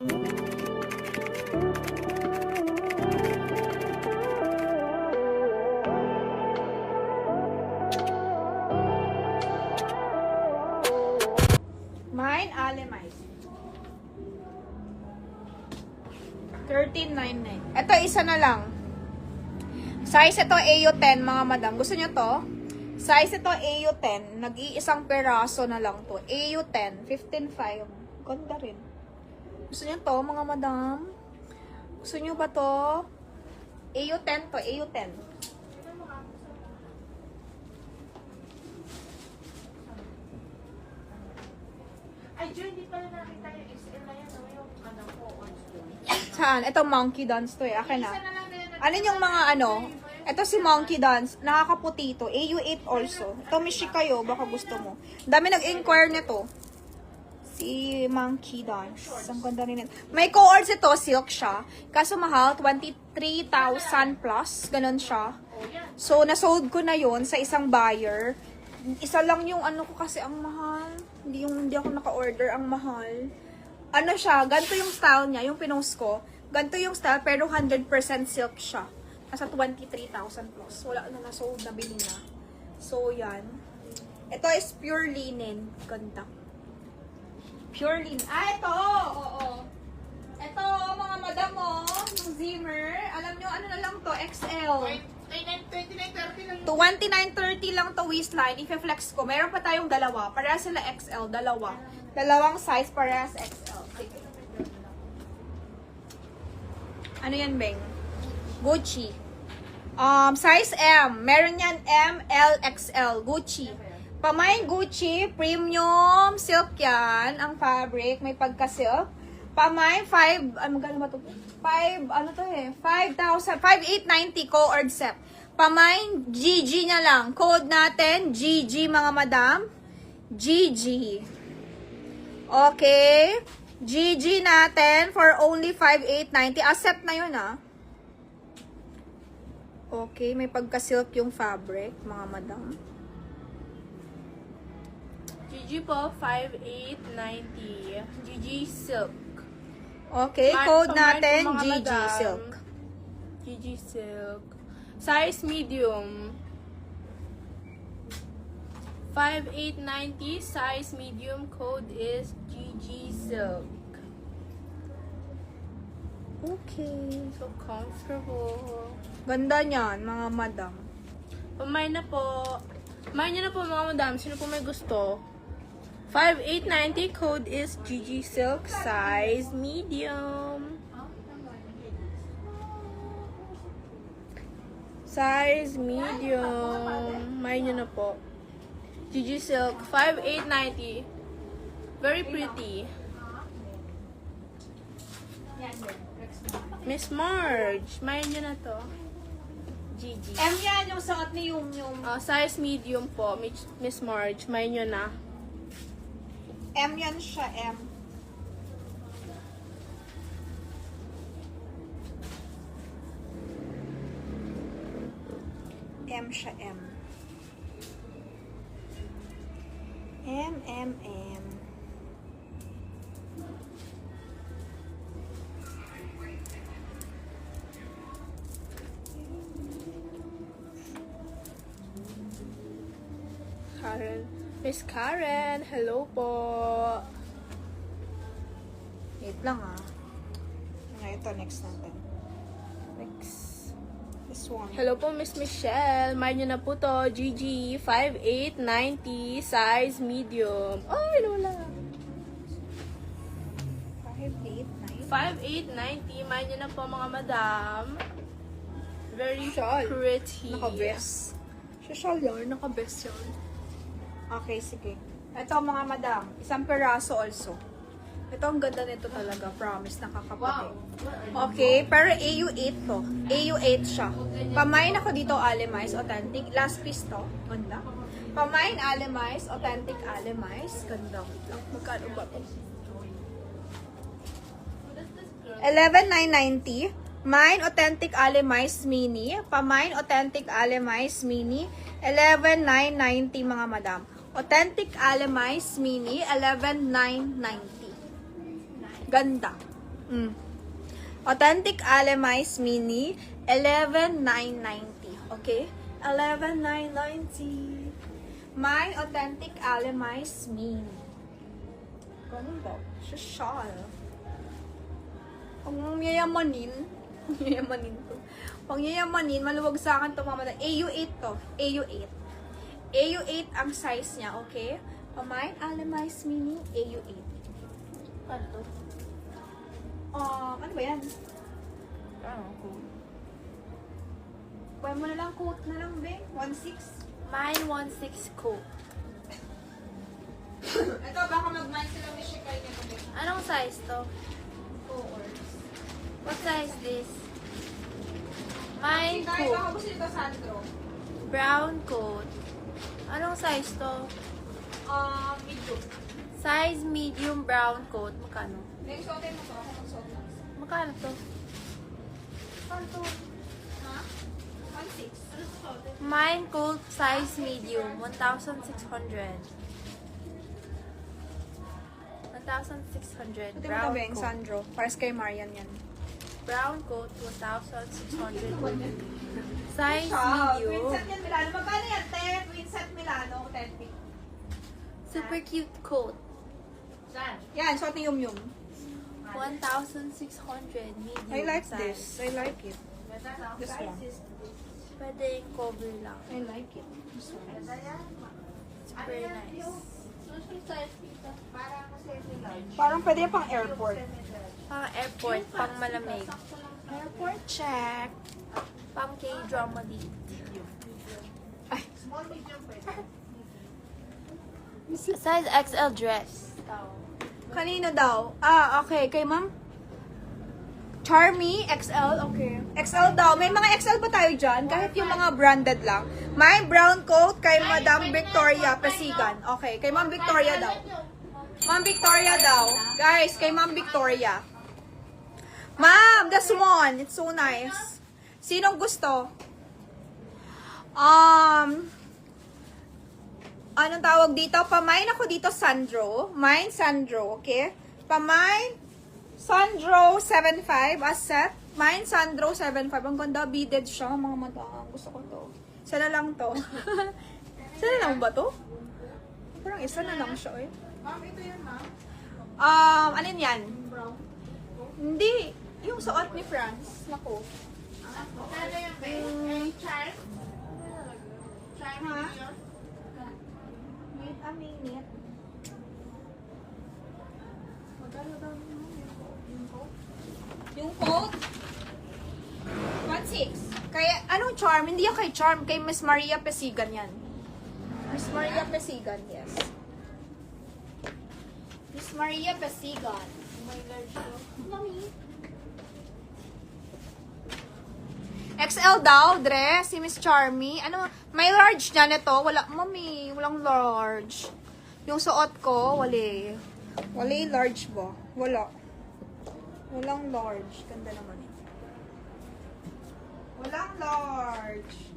Mine, Alemite. 13.99. Ito, isa na lang. Size ito, AU10, mga madam. Gusto nyo to? Size ito, AU10. Nag-iisang peraso na lang to. AU10, 15.5. Ganda rin. Gusto nyo to, mga madam? Gusto nyo ba to? AU10 to, AU10. Ay, Joy, hindi pala nakita yung XL na yan. Yung ano ko, orange doon. Saan? Ito, monkey dance to eh. Akin na. Isa na lang na yan. Ano yung mga ano? Ito si Monkey Dance. Nakakaputi ito. AU8 also. Ito, mishi kayo. Baka gusto mo. Dami nag-inquire nito. Si Monkey Dance. Ang ganda rin ito. May co-ords ito. Silk siya. Kaso mahal. 23,000 plus. Ganon siya. So, nasold ko na yon sa isang buyer. Isa lang yung ano ko kasi ang mahal. Hindi ako naka-order. Ang mahal. Ano siya? Ganito yung style niya. Yung pinost ko. Ganito yung style. Pero 100% silk siya. Nasa 23,000 plus. Wala na nasold na bili na. So, yan. Ito is pure linen. Ganda. Pure linen. Ah, ito! Oo. Ito, mga madam mo. Yung Zimmer. Alam nyo, ano na lang to? XL. 29.30 lang. 29.30 lang to waistline. I-flex ko. Meron pa tayong dalawa. Para sila XL. Dalawa. Dalawang size para sa XL. Sige. Ano yan, Beng? Gucci. Size M. Meron yan M, L, XL. Gucci. Pamain Gucci. Premium. Silk yan. Ang fabric. May pagka-silk. Pamain 5. Ano gano'n ba ito? 5. Ano to eh? 5,000. 5,890 co-ord set. Pamain GG na lang. Code natin. GG mga madam. GG. Okay. GG natin for only 5,890. Accept na yun ah. Okay, may pagka-silk yung fabric, mga madam. GG po, 5,890. GG silk. Okay, code natin, mga GG madam. silk. GG silk. Size medium. 5,890. Size medium. Code is GG silk. Okay. So comfortable. Ganda niyan, mga madam. Pamain na po. Pamain nyo na po mga madam. Sino po may gusto? 5,890. Code is GG silk. Size medium. Size medium. Pamain nyo na po. GG silk. 5,890. Very pretty. Miss Marge. Pamain nyo na to. GG. M yan, yung suot ni yung Size medium po, Miss Marge. May nyo na. M yan siya, M. M siya, M. M. Karen. Miss Karen, hello po. Wait lang ah. Ito, next natin. Next. This one. Hello po, Miss Michelle. May nyo na po to. GG, 5,890. Size medium. Ay, Lola. 5,890. 5,890. May nyo na po mga madam. Very Shawl. pretty. Naka-vest. Social yarn, naka-vest yarn. Okay, sige. Ito mga madam, isang peraso also. Ito ang ganda nito talaga, promise, nakakaputi. Okay, pero AU8 to. AU8 siya. Pamain ako dito, Alemize, authentic. Last piece to. Ganda. Pamain, Alemize, authentic Alemize. Ganda. Magkano ba to? 11,990. Mine, authentic Alemize mini. Pamain, authentic Alemize mini. 11,990 mga madam. Authentic Alemize mini, 11,990. Ganda. Authentic Alemize Mini, 11,990. Okay? 11,990. My Authentic Alemize Mini. Ganun ba? Social. Ang yayamanin. Yayamanin to. Pang yayamanin, maluwag sa akin to mamada. AU8 to. AU8. AU8 ang size niya, okay? My Alemize Mini, AU8. Ano to? Ano ba yan? Ano ko? Buhay mo na lang, coat na lang, be. 1.6. Mine 1.6 coat. Ito, baka mag-mind sila may shikay niya to, be. Anong size to? 4. What size this? Mine Guys, coat. baka gusto nito, Sandro. Brown coat. Anong size to? Medium. Size medium brown coat. Magkano? Next, suotin mo to. Ako magsuot lang. Magkano to? Kanto. Ha? 1.6. Mine coat size medium. 1,600. 1,600. Ito mo Brown Beng, coat. Sandro. Pares kay Marian yan. Brown coat, 1,600. Size Twin medium. set yan, Milano. Magkano yan, te? Twin set Milano, authentic. Super cute coat. Yan, suot ni Yum Yum. 1,600 medium I like size. this. I like it. This one. Pwede yung cover lang. I like it. This one. It's very nice. Parang pwede yan pang airport. Pang airport, pang malamig. Airport check. Pang K-drama date. Ay. Size XL dress. Kanino daw? Okay. Kay ma'am? Charmy, XL. Okay. XL daw. May mga XL ba tayo dyan? Kahit yung mga branded lang. May brown coat kay Madam Victoria Pasigan. Okay. Kay Ma'am Victoria daw. Ma'am Victoria daw. Guys, kay Ma'am Victoria. Ma'am, this one. It's so nice. Sinong gusto? Anong tawag dito? Pamain ako dito, Sandro. Mine, Sandro, okay? Pamain, Sandro 7.5 as set. Mine, Sandro 7.5. Ang ganda, beaded siya, mga mata. Gusto ko to. Isa na lang to. Isa na lang ba to? Parang isa na lang siya, eh. Ma'am, ito yan, ma'am. Alin yan? Brown. Hindi. Yung suot ni Franz. Naku. Charm? Ha? Wait a minute. Magkano daw yung coat? Yung coat? 1.6. Kaya, anong charm? Hindi yan kay Charm. Kay Miss Maria Pesigan yan. Miss Maria Pesigan, yes. Miss Maria Pesigan. Mami. XL daw, dress, si Miss Charmy. Ano, may large niya nito. Wala, mami, walang large. Yung suot ko, wala. Wala large ba? Wala. Walang large. Ganda naman eh. Walang large.